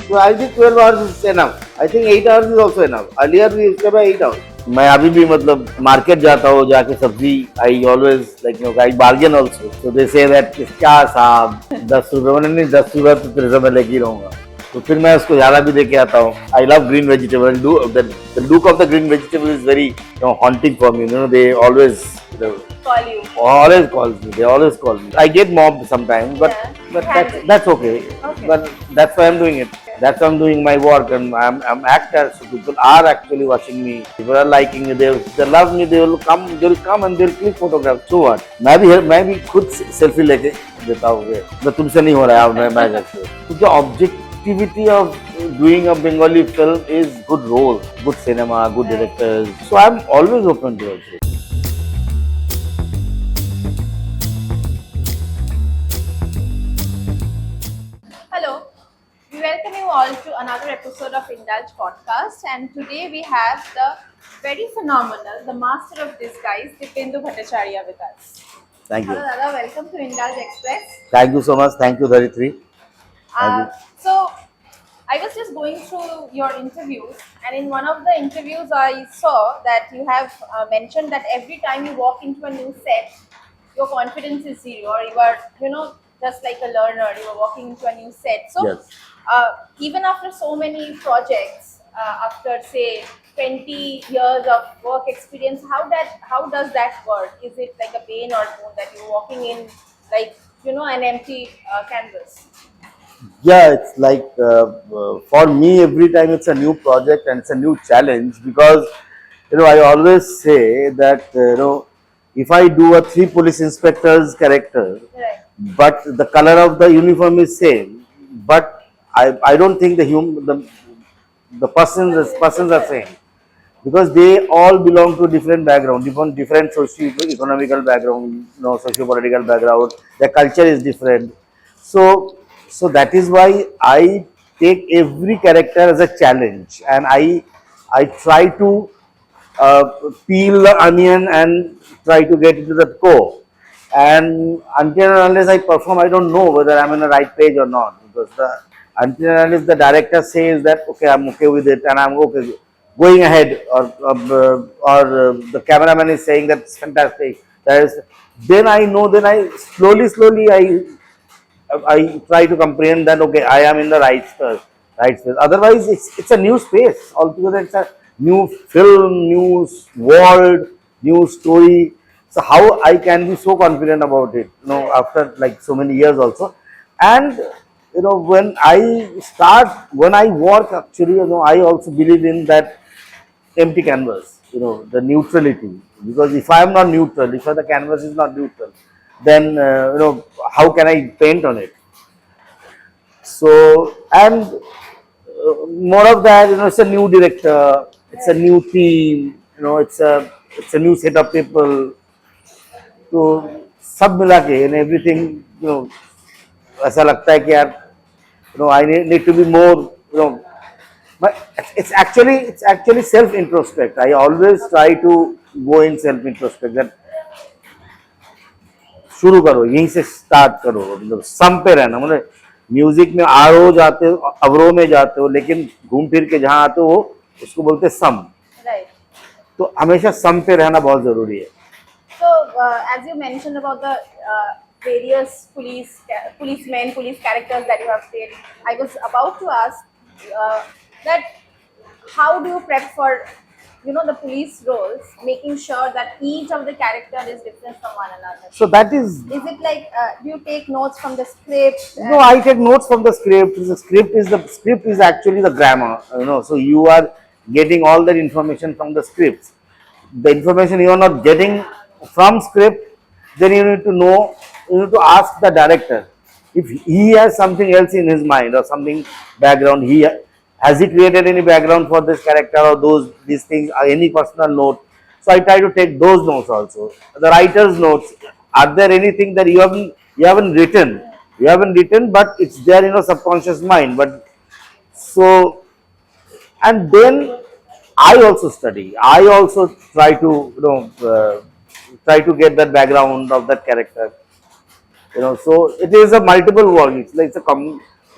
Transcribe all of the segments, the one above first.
So I think 12 hours is enough. I think 8 hours is also enough. Earlier we used to have 8 hours. मैं अभी भी मतलब market जाता हूँ जाके सब्जी I always like I bargain also so they say that क्या साहब 10 रुपए मैंने नहीं 10 रुपए तो तेरे से मैं लेके ही रहूंगा तो फिर मैं उसको ज्यादा भी देके आता हूँ I love green vegetable the look of the green vegetable is very haunting for me they always Call you. always calls me. They always call me. I get mobbed sometimes, but that's okay. But that's why I'm doing it. That's why I'm doing my work, and I'm actor. So people are actually watching me. People are liking me. They love me. They will come and they'll click photographs. So what? मैं भी खुद selfie लेके देता हूँ. मैं तुमसे नहीं हो रहा है मैं जैसे. तो जो objectivity of doing a Bengali film is good role, good cinema, good directors. So I'm always open to it. We welcome you all to another episode of Indulge Podcast, and today we have the very phenomenal, the master of disguise, Dibyendu Bhattacharya with us. Thank you. Hello Dada, welcome to Indulge Express. Thank you so much. Thank you, Dharitri. So, I was just going through your interviews, and in one of the interviews I saw that you have mentioned that every time you walk into a new set, your confidence is zero, or you are, just like a learner, you are walking into a new set. So, Yes. Even after so many projects, after say 20 years of work experience, how does that work? Is it like a pain or boon that you're walking in like an empty canvas? Yeah, it's like for me every time it's a new project and it's a new challenge because I always say that if I do a 3 police inspectors character, Right. but the color of the uniform is same, but I don't think the persons are same because they all belong to different background, different socio-economical background, socio-political background. Their culture is different. So that is why I take every character as a challenge, and I try to peel the onion and try to get into the core. And until and unless I perform, I don't know whether I'm in the right page or not, because until and unless the director says that okay, I'm okay with it and I'm okay going ahead, or the cameraman is saying that's fantastic, then I know. Then I slowly I try to comprehend that okay, I am in the right space. Otherwise, it's a new space altogether. It's a new film, new world, new story. So how I can be so confident about it, after like so many years also. And when I work actually, I also believe in that empty canvas, the neutrality. Because if I am not neutral, if the canvas is not neutral, then how can I paint on it? So, and more of that, it's a new director, it's a new team, it's a new set of people. तो सब मिला के everything ऐसा लगता है कि यार I need to be more but it's actually self introspect. I always try to go in self introspect that शुरू करो यहीं से स्टार्ट करो मतलब सम पे रहना मतलब म्यूजिक में आरो जाते हो अवरो में जाते हो लेकिन घूम फिर के जहाँ आते हो उसको बोलते सम तो हमेशा सम पे रहना बहुत जरूरी है. So, as you mentioned about the various police characters that you have played, I was about to ask that how do you prep for, the police roles, making sure that each of the character is different from one another? So that is. Is it like do you take notes from the script? No, I take notes from the script. The script is actually the grammar. So you are getting all that information from the scripts. The information you are not getting from script, then you need to ask the director if he has something else in his mind or something background. Has he created any background for this character or these things or any personal note? So I try to take those notes also. The writer's notes. Are there anything that you haven't written? You haven't written, but it's there in your subconscious mind. But so, and then I also study. I also try to get that background of that character. So it is a multiple work. It's like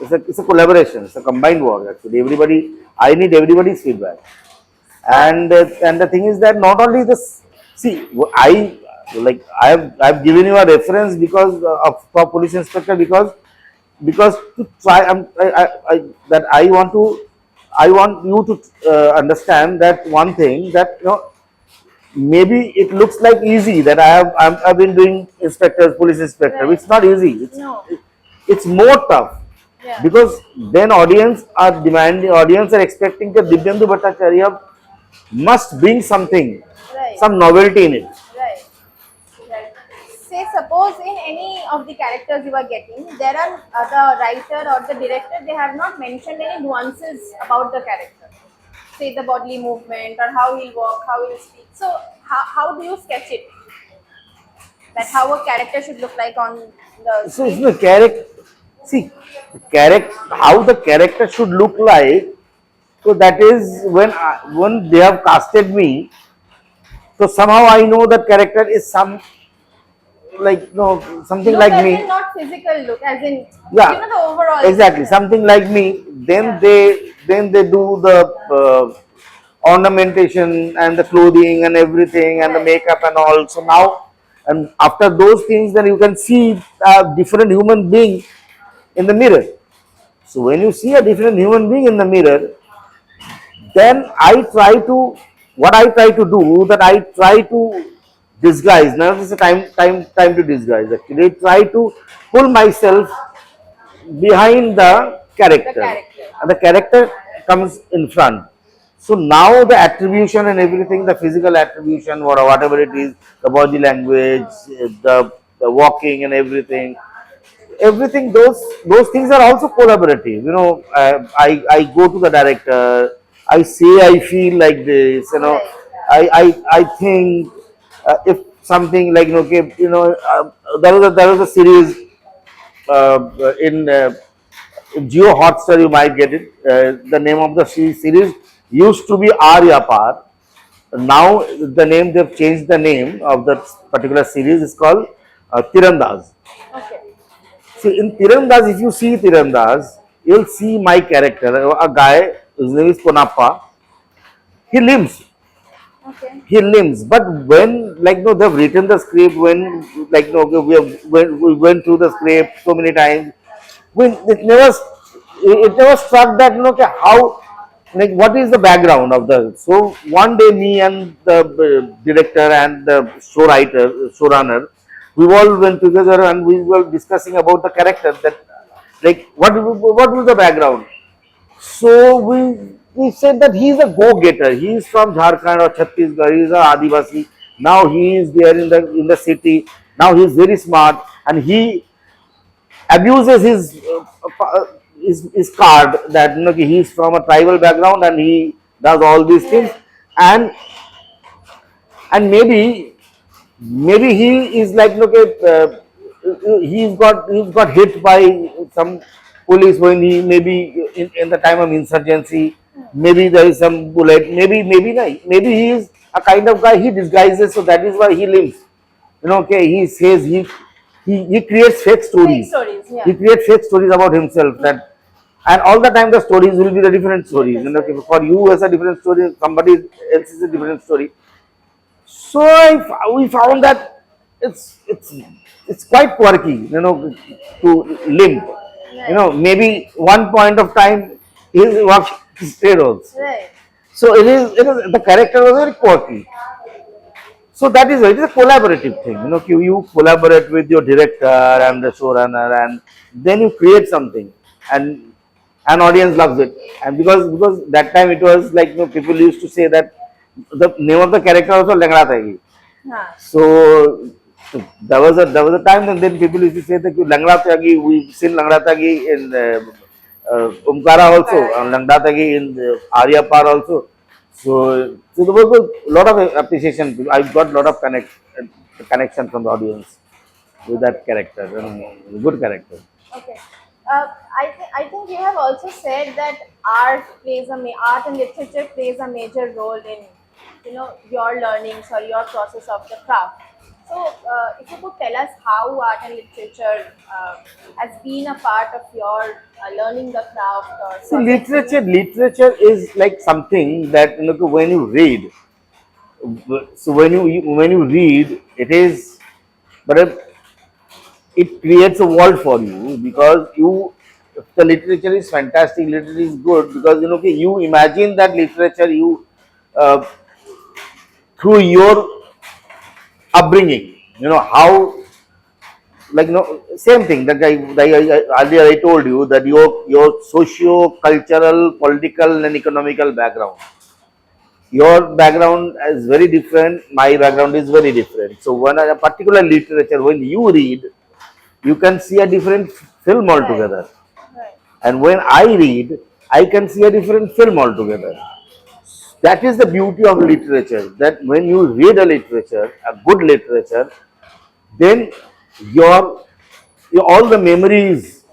it's a collaboration. It's a combined work actually. I need everybody's feedback. And the thing is that not only this. See, I've given you a reference because of for police inspector because to try that I want you to understand that one thing that maybe it looks like easy that I've been doing police inspector. Right. It's not easy. No. It's more tough Yeah. because then audience are expecting that Dibyendu Bhattacharya must bring something, Right. some novelty in it. Right. Right. Say, suppose in any of the characters you are getting, there are the writer or the director, they have not mentioned any nuances about the character. Say the bodily movement or how he'll walk, how he'll speak. So, how do you sketch it? That how a character should look like on the So it's screen? the character. See, how the character should look like. So that is when they have casted me. So somehow I know that character is something Look like as me. in not physical look, as in Yeah, the overall. exactly, something like me. Yeah. Then they do the ornamentation and the clothing and everything and the Right. makeup and all. So now, and after those things, then you can see a different human being in the mirror. So when you see a different human being in the mirror, then what I try to do, that I try to disguise. Now this is a time to disguise. Actually, I try to pull myself behind the The character, character. and the character comes in front. So now the attribution and everything, the physical attribution, whatever it is, the body language, the walking and everything, those things are also collaborative. I go to the director, I say I feel like this. Right. I think if something like okay, there was a series in Geo Hotstar, you might get it. The name of the series used to be Arya Par. Now the name, they've changed the name of that particular series. Is called Tirandaz. Okay. See, in Tirandaz, if you see Tirandaz, you'll see my character, a guy, his name is Konappa. He limps. Okay. He limps. But when, they've written the script, we went through the script so many times, when it never struck that, okay, how, what is the background of the. So one day, me and the director and the showrunner, we all went together and we were discussing about the character, that, what was the background. So we said that he is a go-getter. He is from Jharkhand or Chhattisgarh. He is a Adivasi. Now he is there in the city. Now he is very smart and he abuses his card that he is from a tribal background and he does all these things. Yeah. And maybe he is like, okay, he's got hit by some police when he, maybe in the time of insurgency. Maybe there is some bullet. Maybe he is a kind of guy, he disguises, so that is why he lives. Okay, he says he creates fake Fake stories. stories. Yeah. He creates fake stories about himself, that, and all the time the stories will be the different stories. Different For you as a different story, somebody else is a different story. So we found that it's quite quirky, to limp. Right. Maybe one point of time he works steroids. Right. So it is the character was very quirky. So that is it is a collaborative thing. You collaborate with your director and the showrunner, and then you create something, and audience loves it. And because that time it was like, people used to say that the name of the character also Langra Tagi. Huh. So there was a time, and then people used to say that Langra Tagi. We've seen Langra Tagi in Umkara also, Umkara, yeah. Langra Tagi in Arya Par also. So there was a lot of appreciation. I got a lot of connection from the audience with that character, good character. Okay. I think you have also said that art and literature plays a major role in your learnings or your process of the craft. So, if you could tell us how art and literature has been a part of your learning the craft or So processing. literature is like something that, you know, when you read. So when you read, it is, but it creates a world for you because you. If the literature is fantastic, literature is good because, you know, okay, you imagine that literature you uh, through your upbringing. You know how, like, you know, same thing that earlier I told you that your socio cultural, political and economical background, your background is very different, my background is very different. So when a particular literature, when you read, you can see a different film Right, altogether, right, and when I read, I can see a different film altogether. That is the beauty of literature, that when you read a literature, a good literature, then your, your all the memories,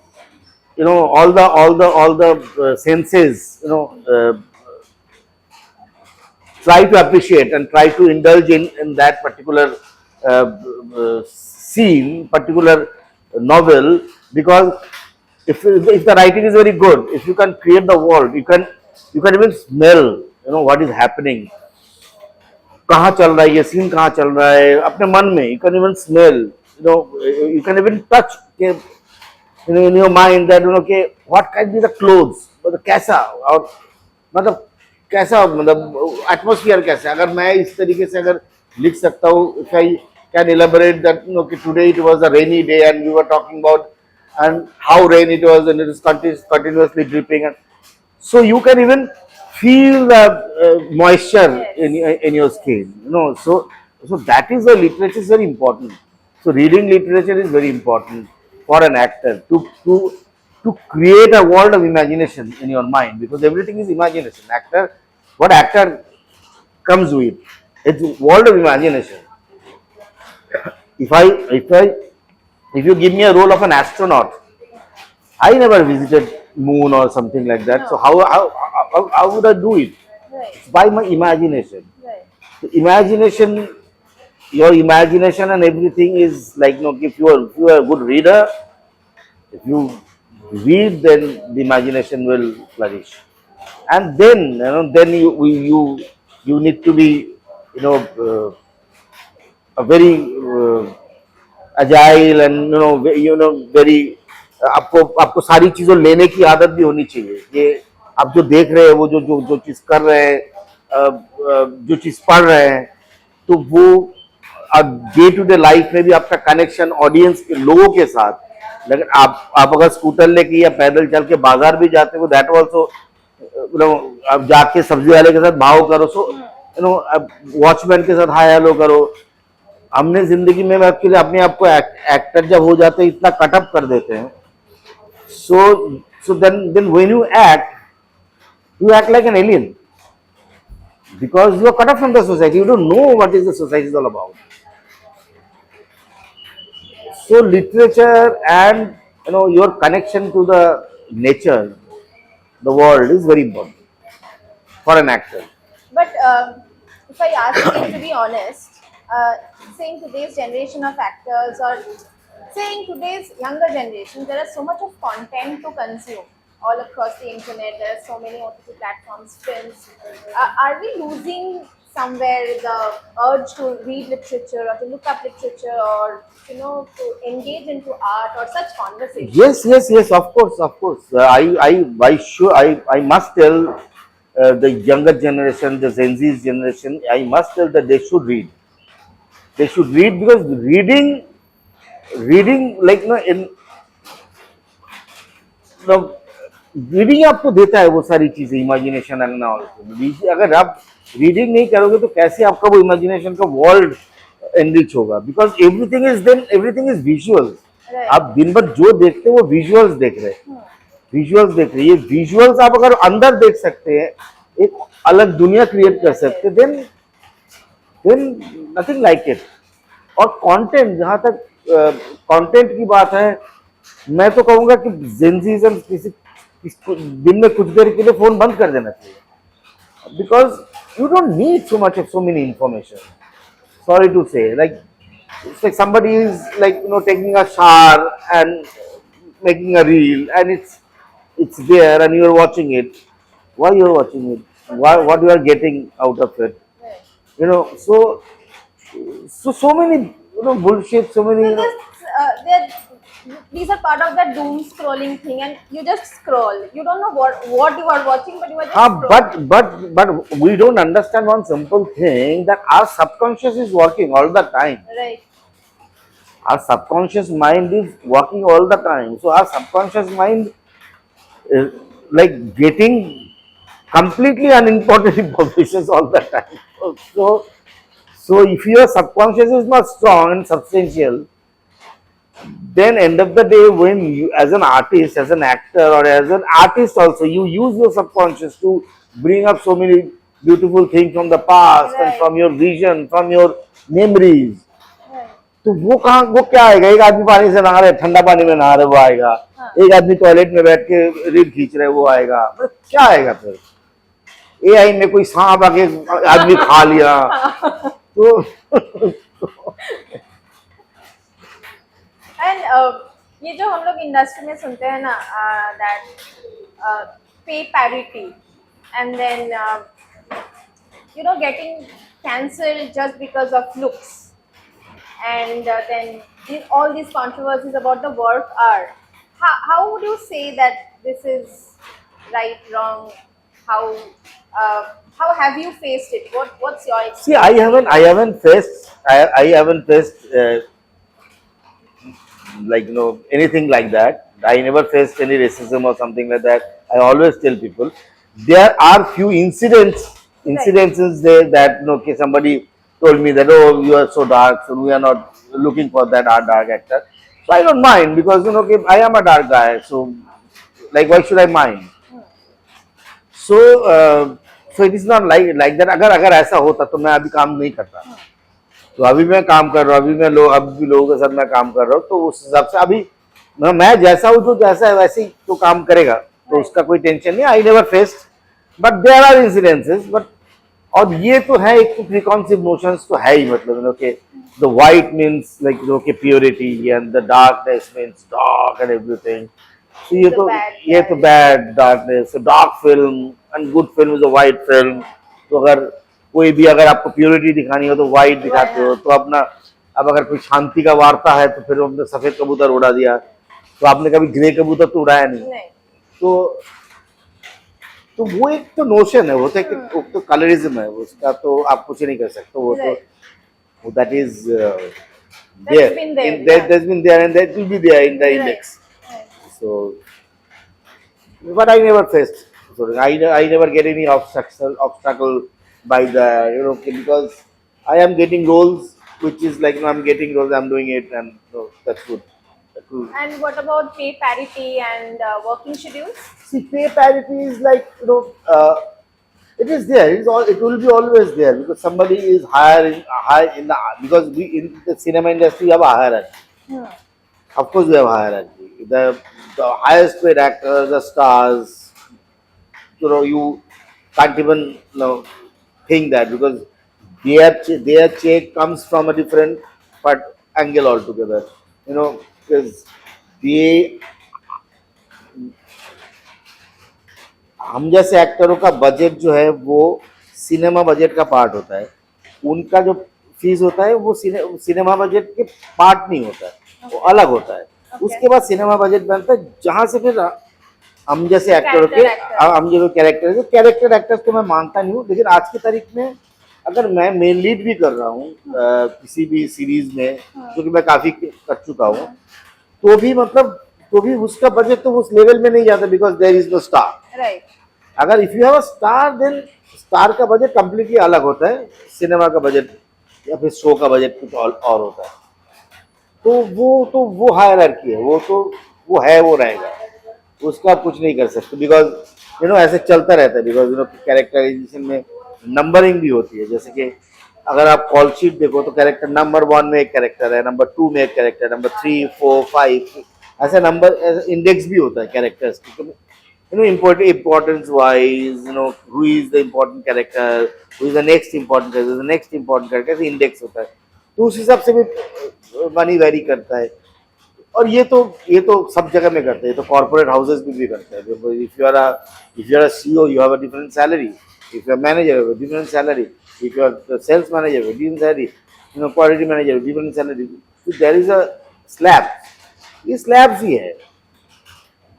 you know, all the senses, you know, try to appreciate and try to indulge in that particular scene, particular novel, because if the writing is very good, if you can create the world, you can even smell, you know, what is happening, कहाँ चल रहा है ये scene, कहाँ चल रहा है अपने मन में, you can even smell, you know, you can even touch, you know, in your mind that, you know, okay, what can be the clothes, मतलब कैसा, और मतलब कैसा, मतलब एटमोसफियर कैसा, अगर मैं इस तरीके से अगर लिख सकता हूँ, if I can elaborate that, you know, okay, today it was a rainy day and we were talking about and how rain it was and it is continuously dripping, and so you can even feel the moisture yes, in your yes, skin, you know. So that is the literature is very important. So reading literature is very important for an actor to create a world of imagination in your mind, because everything is imagination. What actor comes with, it's a world of imagination. If I if I if you give me a role of an astronaut, I never visited moon or something like that. So no, how would I do it? right, It's by my imagination. right, So imagination, your imagination and everything is like, you know, if you are a good reader, if you read, then the imagination will flourish. And then, you know, then you need to be, you know, a very agile and, you know, very, आपको आपको सारी चीजों लेने की आदत भी होनी चाहिए। ये आप जो देख रहे हैं, वो जो जो जो चीज कर रहे हैं, जो चीज पढ़ रहे हैं, तो वो डे टू डे लाइफ में भी आपका कनेक्शन ऑडियंस के लोगों के साथ, लेकिन आप अगर स्कूटर लेके या पैदल चल के बाजार भी जाते हो, दैट ऑल्सो, यू नो, आप जाके सब्जी वाले के साथ भाव करो, सो यू नो, वॉचमैन के साथ हाय हेलो करो। हमने जिंदगी में एक्चुअली अपने आप को एक्टर जब हो जाते हैं, इतना कटअप कर देते हैं, so then when you act like an alien because you are cut off from the society, you don't know what is the society is all about. So literature and, you know, your connection to the nature, the world is very important for an actor. but if I ask you to be honest, saying today's generation of actors or saying today's younger generation, there is so much of content to consume all across the internet. There are so many OTT platforms, films. Are we losing somewhere the urge to read literature or to look up literature or, you know, to engage into art or such conversations? Yes, of course, of course. I must tell the younger generation, the Gen Z generation, I must tell that they should read. They should read because reading, like, no, in the reading आपको देता है वो सारी चीजें, imagination and all. अगर आप reading नहीं करोगे तो कैसे आपका वो इमेजिनेशन का वर्ल्ड एनरिच होगा, because everything is visual. Right. आप दिन भर जो देखते हो वो विजुअल्स देख रहे हैं, विजुअल्स देख रहे हैं। ये विजुअल्स आप अगर अंदर देख सकते हैं, एक अलग दुनिया क्रिएट कर सकते हैं, देन नथिंग लाइक इट। और कंटेंट, जहां तक कंटेंट की बात है, मैं तो कहूंगा कि जेनजीजम दिन में कुछ देर के लिए फोन बंद कर देना चाहिए, because you don't need so much of so many information, sorry to say, like It's like somebody is like taking a shower and making a reel, and it's there, and you are watching it. Why you are watching it? Why what you are getting out of it? Right. So many bullshit. So many So these are part of that doom scrolling thing, and you just scroll. You don't know what you are watching, but you are just scrolling. but we don't understand one simple thing, that our subconscious is working all the time. Right. Our subconscious mind is working all the time. So our subconscious mind is like getting completely unimportant information all the time. So, so if your subconscious is not strong and substantial, then end of the day, when you, as an artist, as an actor, or as an artist also, you use your subconscious to bring up so many beautiful things from the past and Right. from your vision, from your memories. Right. तो वो क्या आएगा? एक आदमी पानी से नहा रहे, ठंडा पानी में नहा रहे, वो आएगा। एक आदमी टॉयलेट में बैठ के रील खींच रहे, वो आएगा। मतलब क्या आएगा फिर? एआई में कोई सांप आके आदमी खा लिया, तो एंड ये जो हम लोग इंडस्ट्री में सुनते हैं ना, that pay parity and then getting cancelled just because of looks, and then all these controversies about the work art. How would you say that this is right, wrong? How have you faced it? What's your experience? see, I haven't faced like anything like that. I never faced any racism or something like that. I always tell people there are few incidences there that okay, somebody told me that, oh, you are so dark, so we are not looking for that dark actor. So I don't mind, because okay, I am a dark guy, so like why should I mind? So so it is not like that. अगर ऐसा होता तो मैं अभी काम नहीं करता। तो अभी मैं काम कर रहा हूँ, अभी भी लोगों के साथ मैं काम कर रहा हूँ, तो उस हिसाब से अभी मैं जैसा हूँ, जो जैसा है वैसे ही तो काम करेगा, तो उसका कोई टेंशन नहीं। I never faced, but there are incidences, but और ये तो है, एक तो प्रीकॉन्सिव नोशंस तो है ही, मतलब कि the white means like okay purity, and the darkness means dark and everything. तो ये तो bad darkness, dark film and good film is a white film. तो अगर कोई भी, अगर आपको प्योरिटी दिखानी हो तो वाइट दिखाते हो, तो अपना अब अगर कोई शांति का वार्ता है तो फिर हमने सफेद कबूतर उड़ा दिया, तो आपने कभी ग्रे कबूतर तो उड़ाया नहीं। तो वो एक तो नोशन है, वो तो कलरिज्म है, उसका तो आप कुछ नहीं कर सकते। वो तो that is there and that will be there in the index. So, but I never faced. So I never get any obstacle by the because I am getting roles, which is like I'm getting roles, I'm doing it, and so that's good. And what about pay parity and working schedules? See, pay parity is like it is there. It will be always there, because somebody is high in the, because we in the cinema industry we have a hierarchy. Of course, we have hierarchy. The highest paid actors, the stars, you can't even think that, because their check comes from a different angle altogether. Because हम जैसे एक्टरों का budget जो है वो cinema budget का part होता है, उनका जो फीस होता है वो सिनेमा बजट के पार्ट नहीं होता है, वो अलग होता है। उसके बाद सिनेमा बजट बनता है, जहाँ से फिर हम जैसे एक्टरों के, हम जो कैरेक्टर एक्टर्स को मैं मानता नहीं हूँ, लेकिन आज की तारीख में अगर मैं मेन लीड भी कर रहा हूँ किसी भी सीरीज में, क्योंकि मैं काफी कर चुका हूँ, तो भी उसका बजट तो उस लेवल में नहीं जाता, because there is no star. Right. अगर if you have a star, then star का बजट कम्प्लीटली अलग होता है, सिनेमा का बजट या फिर शो का बजट कुछ और होता है। तो वो हायरार्की है, वो है, वो रहेगा, उसका आप कुछ नहीं कर सकते, बिकॉज ऐसे चलता रहता है। बिकॉज कैरेक्टराइजेशन में नंबरिंग भी होती है, जैसे कि अगर आप कॉल शीट देखो तो कैरेक्टर नंबर 1 में एक कैरेक्टर है, नंबर 2 में एक कैरेक्टर, नंबर 3, 4, 5 ऐसे नंबर इंडेक्स भी होता है कैरेक्टर्स की। importance wise, who is the important character, who is the next important character, the next important character, index होता है। तो उस हिसाब से भी मनी वेरी करता है। और ये तो सब जगह में करते हैं, ये तो कॉर्पोरेट हाउसेस भी करते हैं। If you are CEO you have a different salary, if you are manager have a different salary, if you are sales manager have a different salary, quality manager different salary, there is a slab, ये slabs ही है।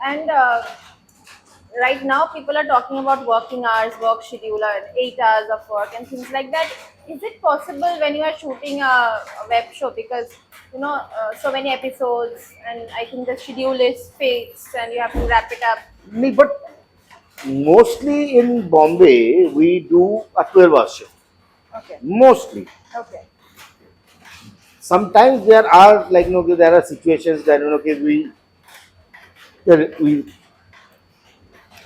And right now people are talking about working hours, work schedule, 8 hours of work and things like that. Is it possible when you are shooting a web show, because so many episodes and I think the schedule is fixed and you have to wrap it up? नहीं, but mostly in Bombay we do a 12-hour shift. Okay. Mostly. Okay. Sometimes there are there are situations that we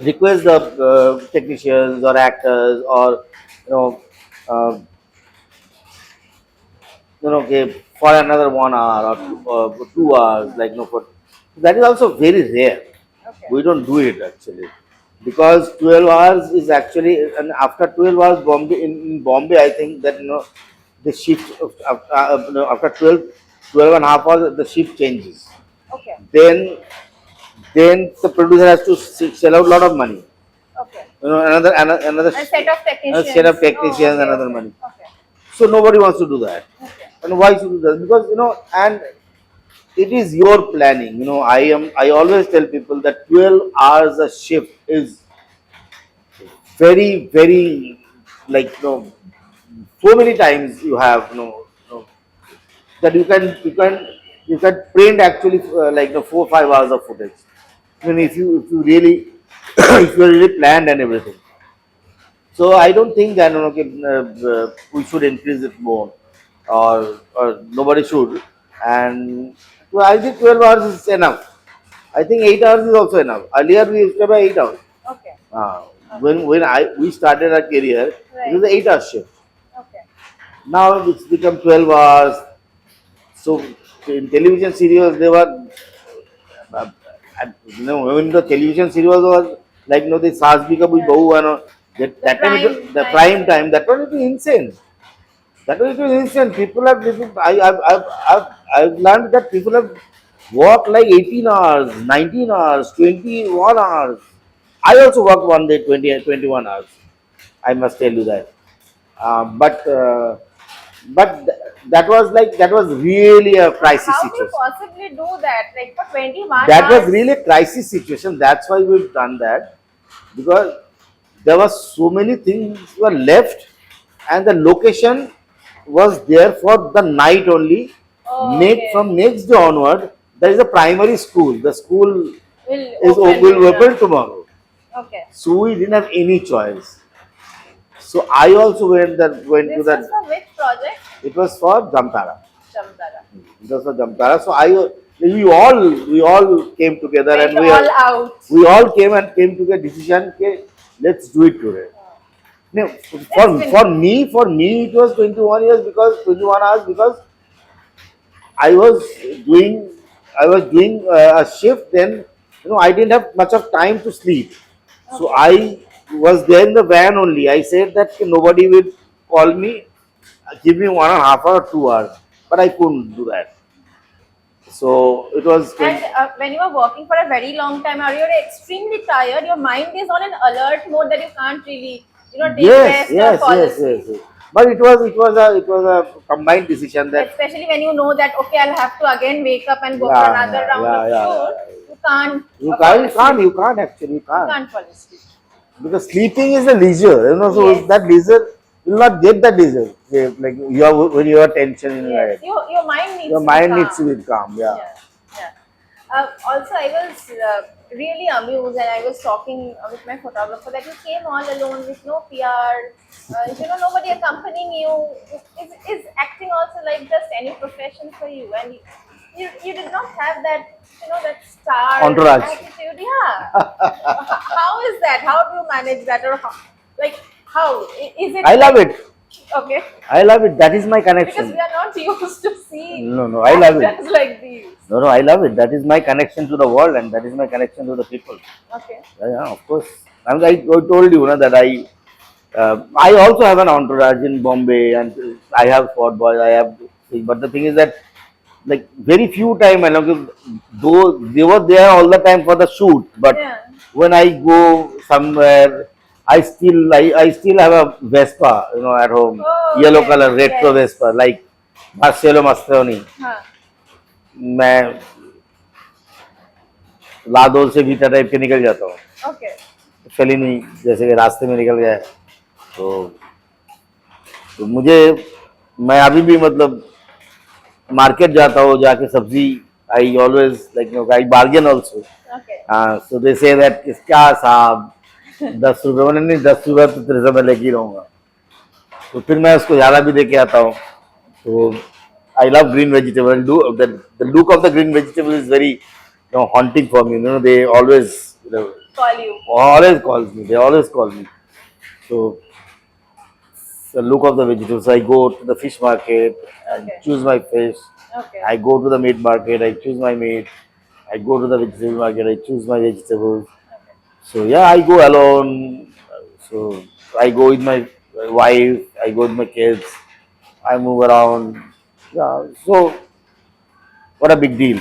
request the technicians or actors or uh, okay, for another 1 hour or 2 hours, for that is also very rare. Okay. We don't do it actually, because 12 hours is actually, and after 12 hours in Bombay I think that the shift after 12 and a half hours the shift changes. Okay. Then the producer has to sell out a lot of money. Okay. Another A set of technicians. set of technicians, Oh, okay, another okay. money. Okay. So nobody wants to do that. Okay. And why should do that? Because and it is your planning. I always tell people that 12 hours a shift is very, very, so many times you have that you can print actually 4 or 5 hours of footage. If you really if you are really planned and everything. So I don't think that we should increase it more, or nobody should. And well, I think 12 hours is enough. I think 8 hours is also enough. Earlier we used to have 8 hours. Okay. When we started our career, it was an 8-hour shift. Okay. Now it's become 12 hours. So in television serials, they were, when the television serials was the Saas Bhi Kabhi Bahu and that time, the prime time, that was insane. That was insane. I've learned that people have worked like 18 hours, 19 hours, 21 hours. I also worked one day 20 and 21 hours. I must tell you that. That was really a crisis How do you situation. possibly do that? Like for 21 That hours? was really a crisis situation. That's why we've done that, because there were so many things were left, and the location was there for the night only. Oh, okay. From next day onward, there is a primary school. The school will will open tomorrow. Okay. So we didn't have any choice. So I also went to This was that. for which project? It was for Jamtara. Jamtara. It was for Jamtara. So we all came together, Went and all out. we all came to a decision. Okay, let's do it today. No, for me it was 21 years, because 21 hours, because I was doing a shift. Then I didn't have much of time to sleep. So I was there in the van only. I said that nobody will call me, give me 1.5 hour or 2 hours, but I couldn't do that. So it was. And when you are working for a very long time, or you're extremely tired, your mind is on an alert mode that you can't really, take rest or fall asleep. Yes. But it was a combined decision that. Especially when you know that okay, I'll have to again wake up and go for another round of shoot. You can't. You can't actually. You You can't fall asleep. Because sleeping is a leisure, so Yes. that leisure, you will not get that leisure. Like when you have tension in your head. Your mind needs Your to mind be needs to be calm. Yeah. Also, I was really amused, and I was talking with my photographer that you came all alone with no PR, nobody accompanying you. Is acting also like just any profession for you? And you did not have that, that star Entourage. attitude. Yeah. How is that? How do you manage that? Or how? Is it? I love it. Okay. I love it. That is my Because connection. we are not used to seeing No, I love it. actors like these. No, I love it. That is my connection to the world, and that is my connection to the people. Okay. Yeah, of course. And I told you that I also have an entourage in Bombay, and I have sport boys. I have But the thing is that like very few time, I know, though they were there all the time for the shoot, but Yeah. when I go somewhere, I still have a Vespa, at home, Oh, yellow okay. color retro Yes. Vespa, like Marcelo Mastroianni. Huh. मैं लादोल से भीतर type के निकल जाता हूँ, Okay. चली नहीं जैसे कि रास्ते में निकल गया है। तो मुझे मैं अभी भी मतलब मार्केट जाता हूँ, जाके सब्जी I always like I bargain also. Okay. So they say that क्या साहब 10 रुपये, मैंने नहीं 10 रुपये तो तेरे से मैं लेके ही रहूँगा। तो फिर मैं उसको ज़्यादा भी देके आता हूँ। तो I love green vegetable. The look of the green vegetable is very haunting for me. They always Call you. always calls me. They always call me. So the look of the vegetables. I go to the fish market and Okay. choose my fish. Okay. I go to the meat market. I choose my meat. I go to the vegetable market. I choose my vegetables. So yeah, I go alone. So I go with my wife. I go with my kids. I move around. Yeah. So what a big deal.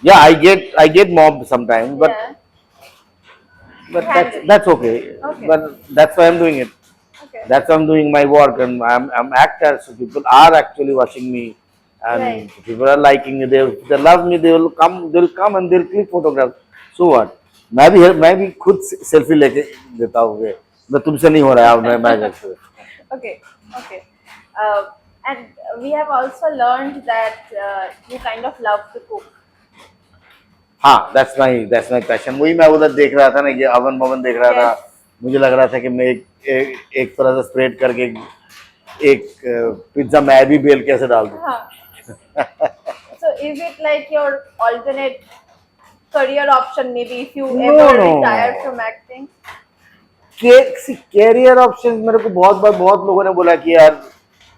Yeah, I get mobbed sometimes, but Yeah. but Handle. that's okay. Okay. But that's why I'm doing it. Okay. That's why I'm doing my work, and I'm actor. So people are actually watching me, and Right. people are liking me. They love me. They will come and they'll click photographs. So what? मैं भी खुद selfie लेके देता हूँ कि मैं तुमसे नहीं हो रहा है, मैं जैसे। Okay. Okay. Uh, and we have also learned that you kind of love to cook. हाँ, that's my passion. वही मैं उधर देख रहा था ना, कि अवन देख रहा था, Yes. मुझे लग रहा था कि मैं एक तरह से स्प्रेड करके एक पिज्जा मैं भी बेल कैसे डाल दूँ। Huh. So is it like your alternate career option maybe if you No, ever no. retired from acting? Career option मेरे को बहुत लोगों ने बोला कि यार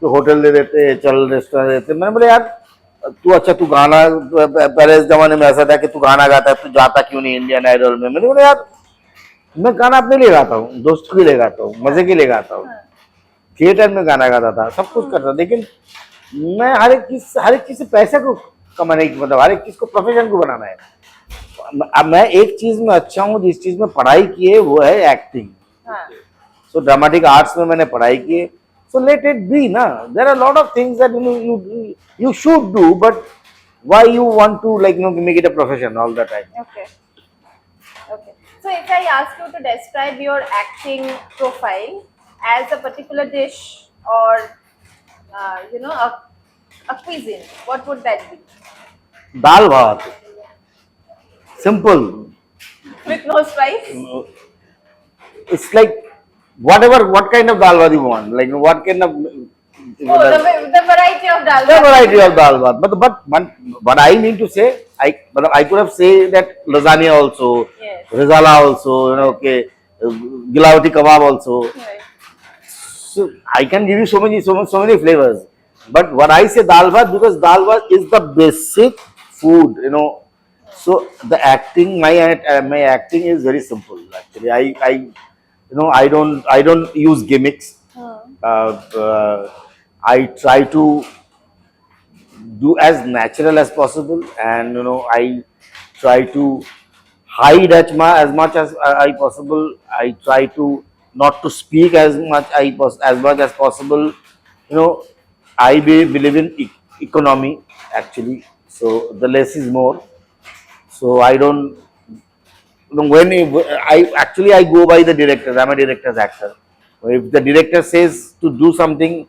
तो होटल दे देते, चल रेस्टोरेंट देते। मैंने बोला यार तू गाना, पहले इस जमाने में ऐसा था कि तू गाना गाता है, तू जाता क्यों नहीं इंडियन आइडल में। मैंने बोला यार मैं गाना अपने लिए गाता हूँ, दोस्त के लिए गाता हूँ, मजे के लिए गाता हूँ। थिएटर में गाना गाता था, सब कुछ करता, लेकिन मैं हर एक चीज से पैसे को कमाने की, मतलब हर एक चीज को प्रोफेशन को बनाना है। अब मैं एक चीज में अच्छा हूँ, जिस चीज में पढ़ाई की है वो है एक्टिंग। हाँ. सो ड्रामेटिक आर्ट्स में मैंने पढ़ाई की है। सो लेट इट बी ना, there are lot of things that you should do, but why you want to make it a profession all the time? Okay. Okay. So if I ask you to describe your acting profile as a particular dish or a cuisine, what would that be? दाल भात, simple. With no spice? It's like what kind of dal bhat you want, like what kind of Oh, the variety of dal. the variety of dal bhat. But what I mean to say, I could have said that lasagna also, Yes. rizala also, okay, gilavati kebab also. Right. So I can give you so many flavors. But what I say dal bhat, because dal bhat is the basic food, So the acting, my acting is very simple. Actually, I don't use gimmicks. I try to do as natural as possible, and I try to hide as much as I possible. I try to not to speak as much as possible. Believe in economy actually, so the less is more. So I don't. When I go by the directors. I'm a director's actor. If the director says to do something,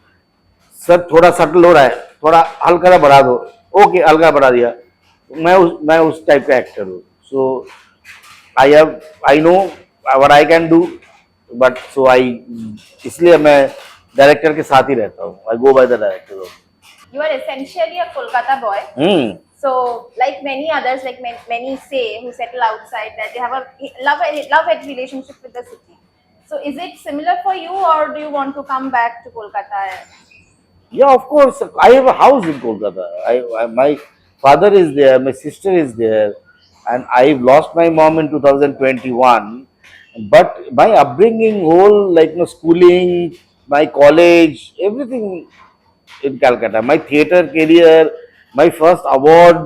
sir थोड़ा subtle हो रहा है, थोड़ा हल्का बढ़ा दो, okay हल्का बढ़ा दिया, मैं उस टाइप का एक्टर हूँ। So I know what I can do, but इसलिए मैं डायरेक्टर के साथ ही रहता हूँ। I go by the director. You are essentially a Kolkata boy. So, like many others, like many say who settle outside, that they have a love-hate relationship with the city. So, is it similar for you, or do you want to come back to Kolkata? Yeah, of course. I have a house in Kolkata. My father is there, my sister is there, and I've lost my mom in 2021. But my upbringing, whole schooling, my college, everything in Calcutta. My theatre career, my first award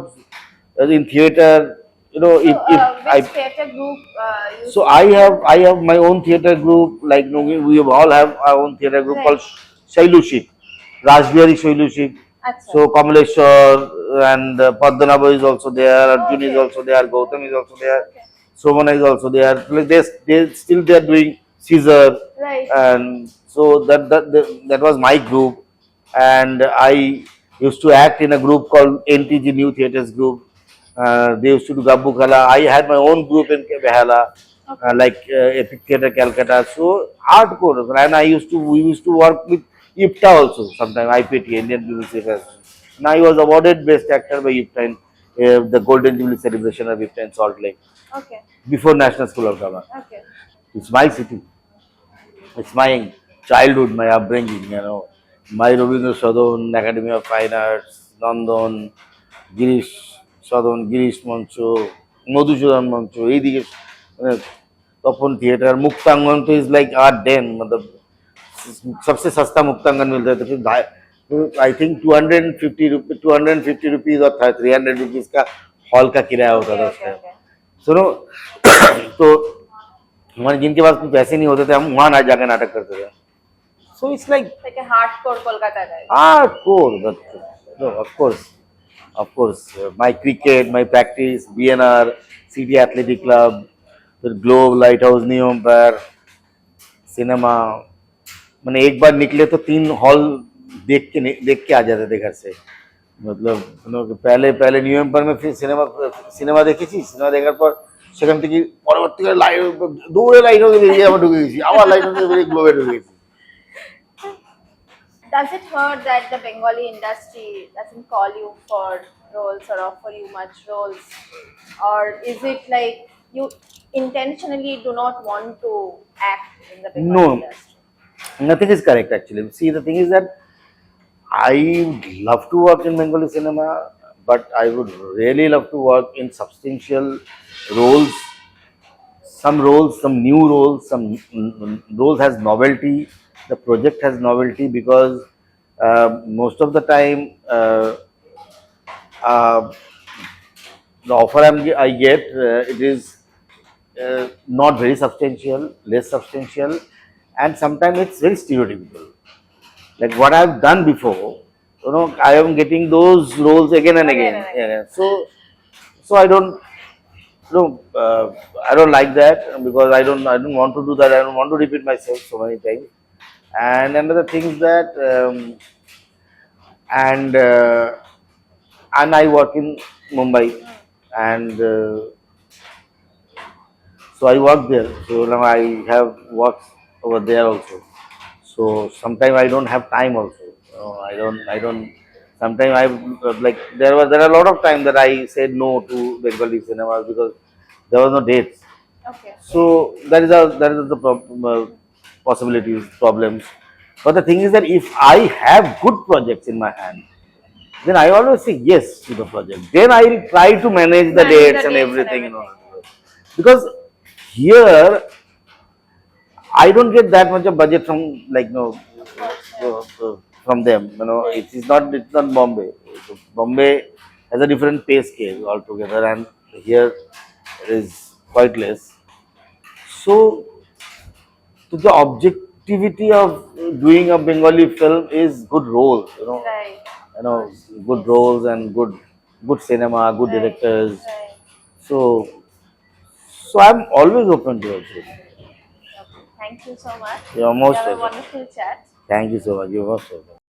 in theatre, So, if which theatre group you so sing? I have my own theatre group. Like we all have our own theatre group Right. called Shailushik, Rajbihari Shailushik. Acha. So Kamaleshwar and Padmanabha is also there. Arjun is Okay. also there. Gautam is also there. Okay. Somana is also there. Like they are doing Caesar, Right. and so that was my group, and I used to act in a group called NTG New Theatres Group. They used to do Gabbu Khala. I had my own group in Behala, Okay. like Epic Theatre Calcutta. So hardcore, and we used to work with IPTA also sometimes, IPT, Indian Publicity Festival. And I was awarded Best Actor by IPTA in the Golden Jubilee celebration of IPTA in Salt Lake Okay. before National School of Drama. Okay. It's my city. It's my childhood, my upbringing. My Rabindra Sadhan, Academy of Fine Arts, London, Girish Sadhan, Girish Mancho, Madhusudan Mancho, এইদিকে Tapan theatre Muktangan तो is like are Dane मतलब सबसे सस्ता मुक्तांगन मिलता है तो फिर I think 250 rupees और 300 रुपीज का हॉल का किराया होता था Okay. उसका Okay. सुनो तो हमारे जिनके पास कुछ पैसे नहीं होते थे हम वहां ना जाकर नाटक करते थे so it's like Like a hardcore Kolkata guy. hardcore but no of course my cricket my practice BNR City Athletic Club फिर Globe Light House New Empire cinema मैंने एक बार निकले तो 3 हॉल देख के आ जाते थे घर से मतलब पहले पहले নিউ এম্পায়ার में फिर সিনেমা দেখেছি সিনেমা দেখার পর সেখান থেকে পরবর্তীকালে দৌড়ে লাইট হাউসে বেরিয়ে আবার ঢুকে গেছি আবার লাইট হাউসে বেরিয়ে গ্লোবে ঢুকে গেছি Does it hurt that the Bengali industry doesn't call you for roles or offer you much roles? Or is it like you intentionally do not want to act in the Bengali No. industry? Nothing is correct actually. See, the thing is that I would love to work in Bengali cinema, but I would really love to work in substantial roles. Some roles, some new roles, some roles has novelty. The project has novelty because most of the time the offer I get it is not very substantial, less substantial, and sometimes it's very stereotypical. Like what I've done before, I am getting those roles again and again. Again and again. Yeah. So I don't, I don't like that because I don't want to do that. I don't want to repeat myself so many times. And another thing is that, and I work in Mumbai, and so I work there. So now I have worked over there also. So sometimes I don't have time also. I don't. Sometimes like there are a lot of time that I said no to Bengali cinemas because there was no dates. Okay. So that is the possibilities, problems. But the thing is that if I have good projects in my hand, then I always say yes to the project. Then I will try to manage the Manage the dates and dates and everything. everything. Because here I don't get that much of budget from Of course. Yeah. from them. It's not Bombay. So Bombay has a different pay scale altogether, and here it is quite less. So the objectivity of doing a Bengali film is good roles. Right. Good roles and good cinema, good Right. directors. Right. So I'm always open to it. Okay. Thank you so much. You're most We have a welcome. wonderful chat. Thank you so much. You're most welcome.